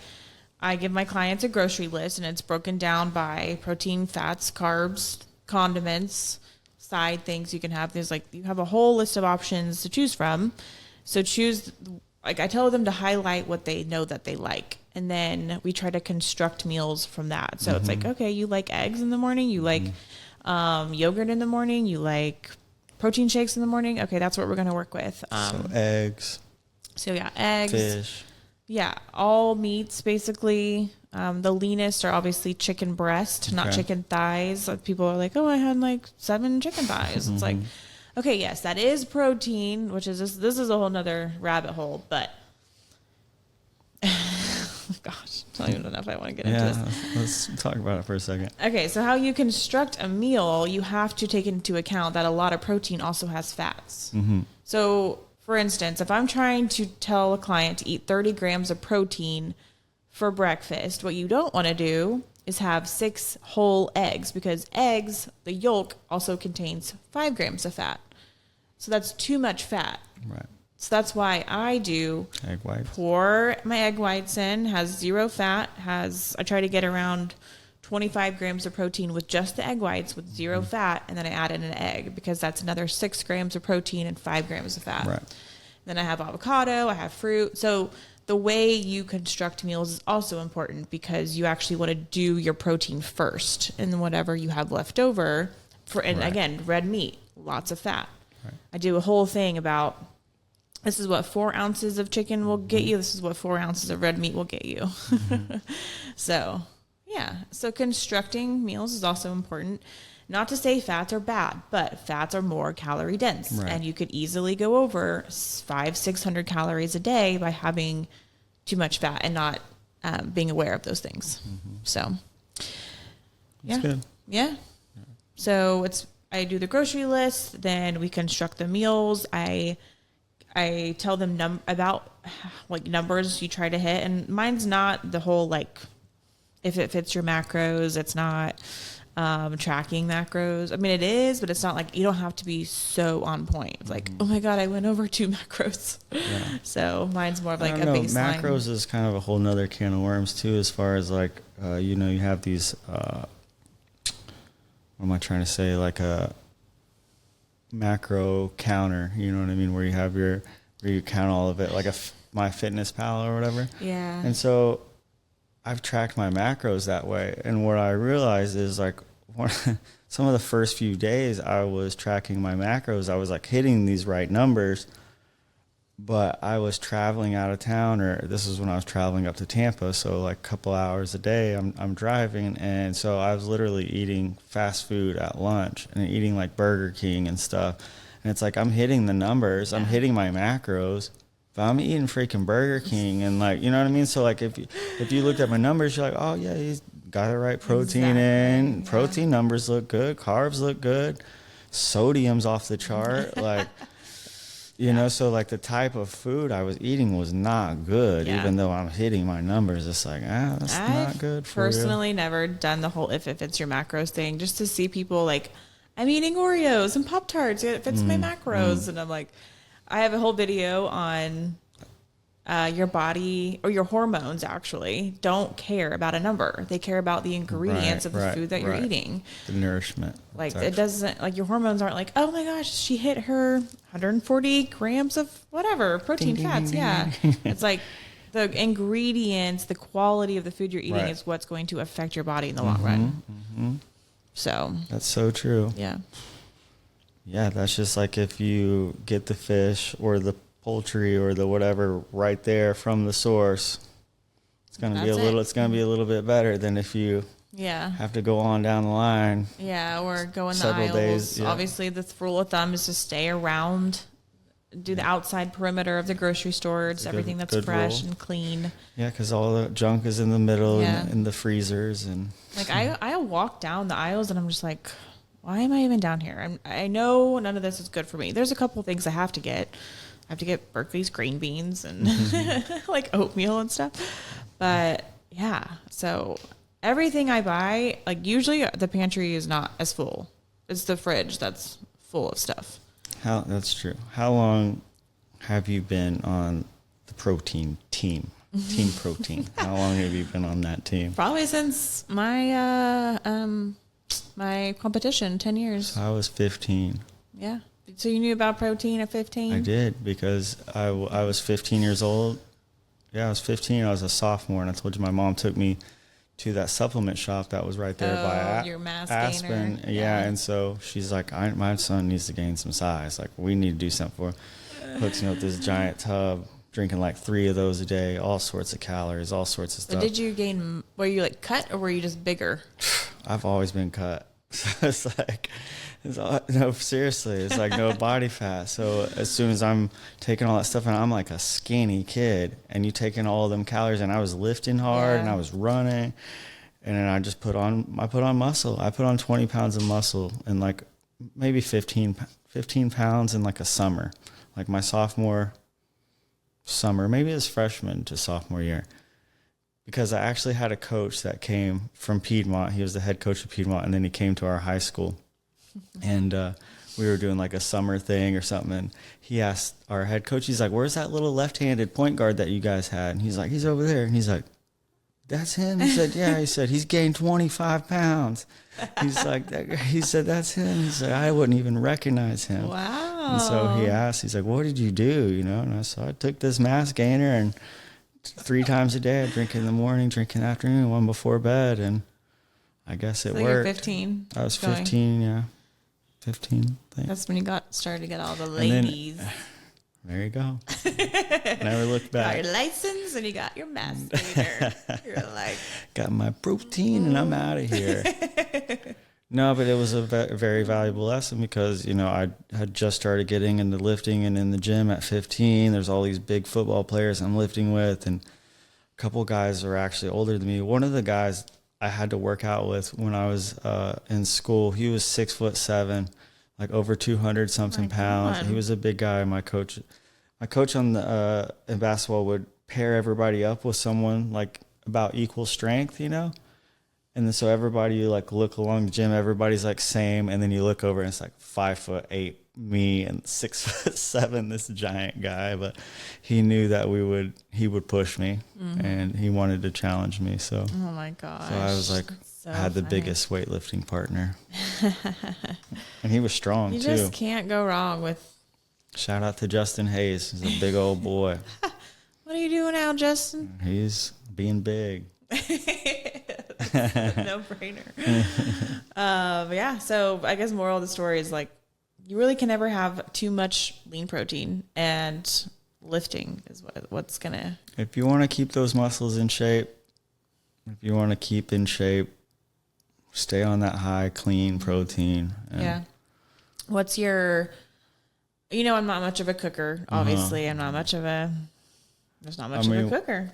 give my clients a grocery list, and it's broken down by protein, fats, carbs, condiments, side things you can have. There's you have a whole list of options to choose from. So choose, I tell them to highlight what they know that they like. And then we try to construct meals from that. So it's okay, you like eggs in the morning, you like yogurt in the morning, you like protein shakes in the morning. Okay, that's what we're going to work with. So eggs. So yeah, eggs. Fish. Yeah, all meats basically. The leanest are obviously chicken breast, not chicken thighs. People are like, oh, I had 7 chicken thighs. It's okay, yes, that is protein, which is this is a whole nother rabbit hole, but gosh, I don't even know if I want to get into this. Let's talk about it for a second. Okay, so how you construct a meal, you have to take into account that a lot of protein also has fats. So, for instance, if I'm trying to tell a client to eat 30 grams of protein for breakfast, what you don't want to do is have 6 whole eggs, because eggs, the yolk, also contains 5 grams of fat. So that's too much fat. Right. So that's why I do egg whites. Pour my egg whites in, has 0 fat, I try to get around 25 grams of protein with just the egg whites with 0 fat, and then I add in an egg, because that's another 6 grams of protein and 5 grams of fat. Right. Then I have avocado, I have fruit. So the way you construct meals is also important, because you actually want to do your protein first, and whatever you have left over again, red meat, lots of fat. Right. I do a whole thing about, this is what 4 ounces of chicken will get you. This is what 4 ounces of red meat will get you. So, yeah. So constructing meals is also important. Not to say fats are bad, but fats are more calorie dense. Right. And you could easily go over 500-600 calories a day by having too much fat and not being aware of those things. So, That's good. Yeah. So I do the grocery list, then we construct the meals. I tell them about numbers you try to hit, and mine's not the whole if it fits your macros. It's not tracking macros. I mean, it is, but it's not you don't have to be so on point. It's oh my God, I went over 2 macros. Yeah. So mine's more of a baseline. Macros is kind of a whole nother can of worms too, as far as you have these, what am I trying to say? A macro counter, you know what I mean? Where you count all of it, My Fitness Pal or whatever. Yeah. And so I've tracked my macros that way. And what I realized is some of the first few days I was tracking my macros, I was hitting these right numbers, but I was traveling out of town, or this is when I was traveling up to Tampa. So a couple hours a day I'm driving. And so I was literally eating fast food at lunch and eating Burger King and stuff. And it's I'm hitting the numbers, I'm hitting my macros, but I'm eating freaking Burger King. And you know what I mean? So if you looked at my numbers, you're oh yeah, he's got the right protein in. Yeah. Protein numbers look good. Carbs look good. Sodium's off the chart. You know, so the type of food I was eating was not good, even though I'm hitting my numbers. It's that's not good for you. I've personally never done the whole if it fits your macros thing, just to see people I'm eating Oreos and Pop-Tarts. It fits my macros. And I'm I have a whole video on your body or your hormones actually don't care about a number. They care about the ingredients of the food that you're eating. The nourishment. Like it doesn't, like your hormones aren't like, oh my gosh, she hit her 140 grams of whatever protein fats. Yeah. It's like the ingredients, the quality of the food you're eating is what's going to affect your body in the long run. Mm-hmm. So that's so true. Yeah. Yeah. That's just like if you get the fish or the poultry or the whatever right there from the source, it's going to be a little bit better than if you have to go on down the line. Yeah, or go in the aisles. Days, Obviously, the rule of thumb is to stay around, do the outside perimeter of the grocery store. It's everything that's fresh and clean. Yeah, because all the junk is in the middle and in the freezers. And like I walk down the aisles and I'm just like, why am I even down here? I know none of this is good for me. There's a couple things I have to get. I have to get Berkeley's green beans and like oatmeal and stuff. But yeah, so everything I buy, like usually the pantry is not as full. It's the fridge that's full of stuff. That's true. How long have you been on the protein team? Team Protein. How long have you been on that team? Probably since my my competition, 10 years. So I was 15. Yeah. So you knew about protein at 15? I did, because I was 15 years old. Yeah, I was 15. I was a sophomore, and I told you my mom took me to that supplement shop that was right there by your mass Aspen. Gainer. Yeah, and so she's like, my son needs to gain some size. Like, we need to do something for him. Hooks me up this giant tub, drinking like 3 of those a day, all sorts of calories, all sorts of stuff. But did you gain, were you like cut or were you just bigger? I've always been cut. It's like, no, seriously, it's like no body fat. So as soon as I'm taking all that stuff, and I'm like a skinny kid, and you taking all of them calories, and I was lifting hard and I was running, and then I just put on muscle. I put on 20 pounds of muscle in like maybe 15 pounds in like a summer, like my sophomore summer, maybe it's freshman to sophomore year. Because I actually had a coach that came from Piedmont. He was the head coach of Piedmont, and then he came to our high school. And we were doing like a summer thing or something, and he asked our head coach, he's like, where's that little left-handed point guard that you guys had? And he's like, he's over there. And he's like, that's him? He said, yeah. He said, he's gained 25 pounds. He's like, he said, that's him. He said, I wouldn't even recognize him. Wow. And so he asked, he's like, what did you do? You know, and I took this mass gainer, and 3 times a day, I drink in the morning, drink in the afternoon, one before bed, and I guess it worked. You're 15. I was 15, yeah. 15, I think. That's when you started to get all the ladies. Then, there you go. Never looked back. Got your license and you got your mass gainer. You're like, got my protein and I'm out of here. No, but it was a very valuable lesson, because, you know, I had just started getting into lifting, and in the gym at 15, there's all these big football players I'm lifting with, and a couple guys are actually older than me. One of the guys I had to work out with when I was in school, he was 6'7", like over 200 something pounds. He was a big guy. My coach on the in basketball would pair everybody up with someone like about equal strength, you know. And then so everybody, you like look along the gym, everybody's like same, and then you look over and it's like 5'8" me and 6'7" this giant guy. But he knew that he would push me, and he wanted to challenge me. So oh my gosh, so I was like, I had the biggest weightlifting partner, and he was strong too. You just can't go wrong with. Shout out to Justin Hayes. He's a big old boy. What are you doing now, Justin? He's being big. No brainer. Yeah, so I guess moral of the story is like, you really can never have too much lean protein, and lifting is what's gonna. If you want to keep those muscles in shape, stay on that high clean protein. Yeah. What's your? You know, I'm not much of a cooker. Obviously, I'm not much of a. There's not much of a cooker.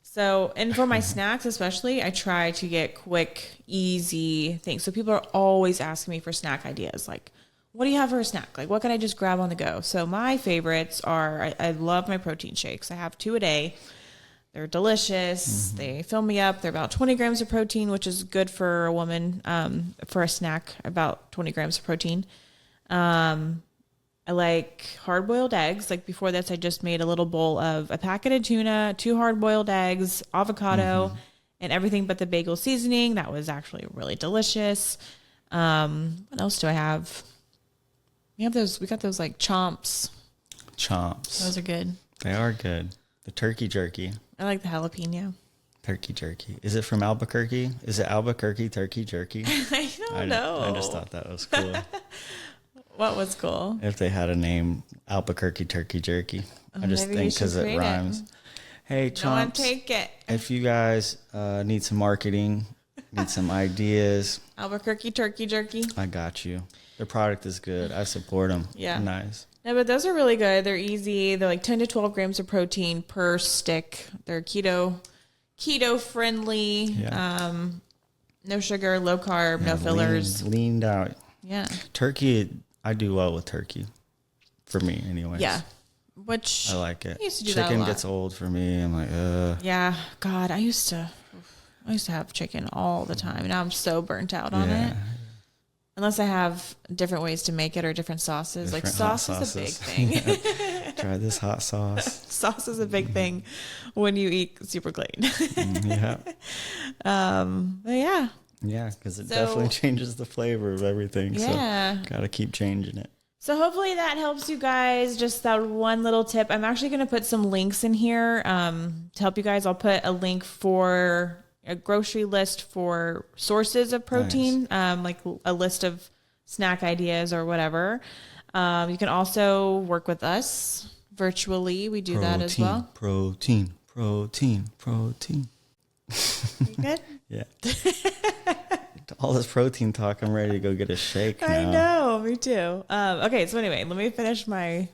So, and for my snacks especially, I try to get quick, easy things. So people are always asking me for snack ideas. Like, what do you have for a snack? Like, what can I just grab on the go? So my favorites are, I love my protein shakes. I have 2 a day. They're delicious. They fill me up. They're about 20 grams of protein, which is good for a woman, for a snack, about 20 grams of protein. I like hard-boiled eggs. Like before this, I just made a little bowl of a packet of tuna, 2 hard-boiled eggs, avocado, and everything but the bagel seasoning. That was actually really delicious. What else do I have? We got those like chomps. Those are good. They are good. The turkey jerky. I like the jalapeno. Turkey jerky. Is it from Albuquerque? Is it Albuquerque turkey jerky? I don't know. I just thought that was cool. What was cool? If they had a name, Albuquerque turkey jerky. I just think because it rhymes. Hey, Chomps. No one take it. If you guys need some marketing, need some ideas. Albuquerque turkey jerky. I got you. Their product is good. I support them. Yeah. Nice. No, but those are really good. They're easy. They're like 10 to 12 grams of protein per stick. They're keto friendly. Yeah. No sugar, low carb, no fillers. Leaned out. Yeah. Turkey, I do well with turkey. For me, anyways. Yeah. Which I like it. I used to do chicken that a lot. gets old for me. I'm like, Yeah. God, I used to have chicken all the time. Now I'm so burnt out on it. Unless I have different ways to make it or different sauces. Like sauce is a big thing. Try this hot sauce. Sauce is a big thing when you eat super clean. Yeah. But yeah. Yeah, because it definitely changes the flavor of everything. Yeah. So gotta keep changing it. So hopefully that helps you guys. Just that one little tip. I'm actually going to put some links in here to help you guys. I'll put a link for a grocery list for sources of protein, like a list of snack ideas or whatever. You can also work with us virtually. We do that as well. Protein. You good? Yeah. All this protein talk, I'm ready to go get a shake now. I know, me too. Okay, so anyway, let me finish my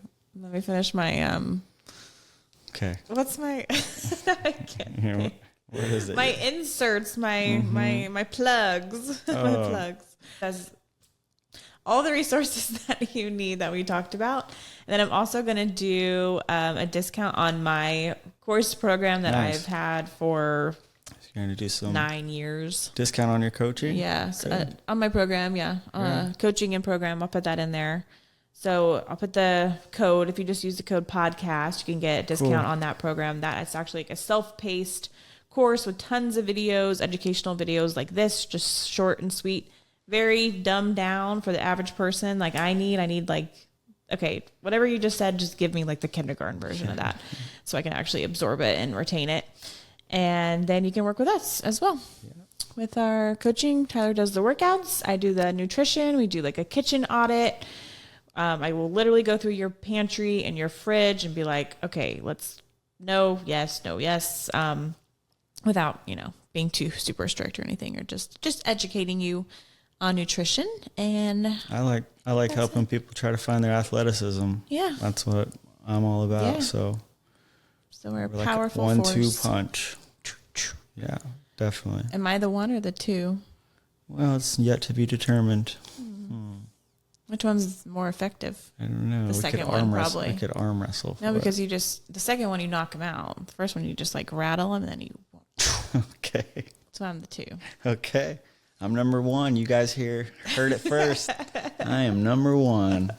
Okay. What's my I can't what is it? My inserts, my plugs. My plugs. That's all the resources that you need that we talked about. And then I'm also going to do a discount on my course program that I've had for You're going to do some 9 years. Discount on your coaching? Yeah. So, on my program, coaching and program, I'll put that in there. So I'll put the code. If you just use the code podcast, you can get a discount on that program. That it's actually like a self-paced course with tons of videos, educational videos like this, just short and sweet, very dumbed down for the average person. Like I need like, okay, whatever you just said, just give me like the kindergarten version of that so I can actually absorb it and retain it. And then you can work with us as well. Yeah. With our coaching, Tyler does the workouts. I do the nutrition. We do like a kitchen audit. I will literally go through your pantry and your fridge and be like, okay, let's no, yes, without, being too super strict or anything, or just educating you on nutrition. And I like helping people try to find their athleticism. Yeah. That's what I'm all about. Yeah. So we're a powerful like force. 1-2 punch. Yeah, definitely. Am I the 1 or the 2? Well, it's yet to be determined. Which one's more effective? I don't know. The second one, probably. I could arm wrestle. No, because the second one, you knock them out. The first one, you just like rattle them and then you. Okay. So I'm the 2. Okay. I'm number 1. You guys heard it first. I am number 1.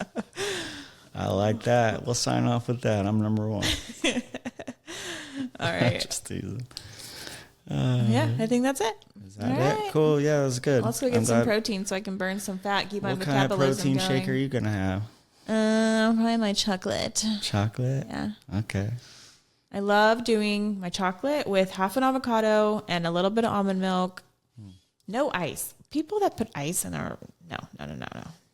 I like that. We'll sign off with that. I'm number 1. All right. Just teasing. Yeah, I think that's it. Is that it? Cool. Yeah, that was good. Let's go get some protein so I can burn some fat, keep my metabolism going. What kind of protein shake are you going to have? Probably my chocolate. Chocolate? Yeah. Okay. I love doing my chocolate with half an avocado and a little bit of almond milk. No ice. People that put ice in our... No.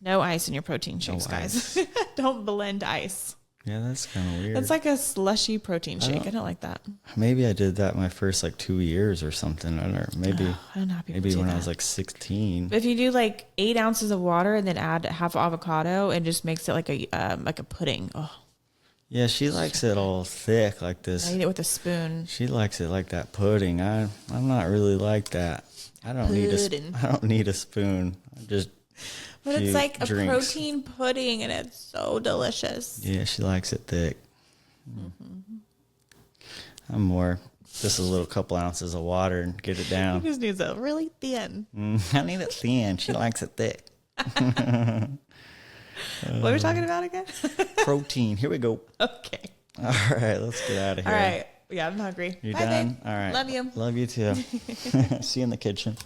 No ice in your protein shakes, guys. Don't blend ice. Yeah, that's kind of weird. It's like a slushy protein shake. I don't like that. Maybe I did that my first 2 years or something. I don't know. Maybe I don't know how people maybe do when that. I was 16. But if you do 8 ounces of water and then add half avocado, it just makes it like a pudding. Oh. Yeah, she likes it all thick like this. I eat it with a spoon. She likes it like that pudding. I'm not really like that. I don't need a spoon. But it's like a protein pudding, and it's so delicious. Yeah, she likes it thick. Mm-hmm. I'm more just a little couple ounces of water and get it down. She just needs it really thin. I need it thin. She likes it thick. What are we talking about again? Protein. Here we go. Okay. All right, let's get out of here. All right. Yeah, I'm hungry. You Bye, done? babe. All right. Love you. Love you too. See you in the kitchen.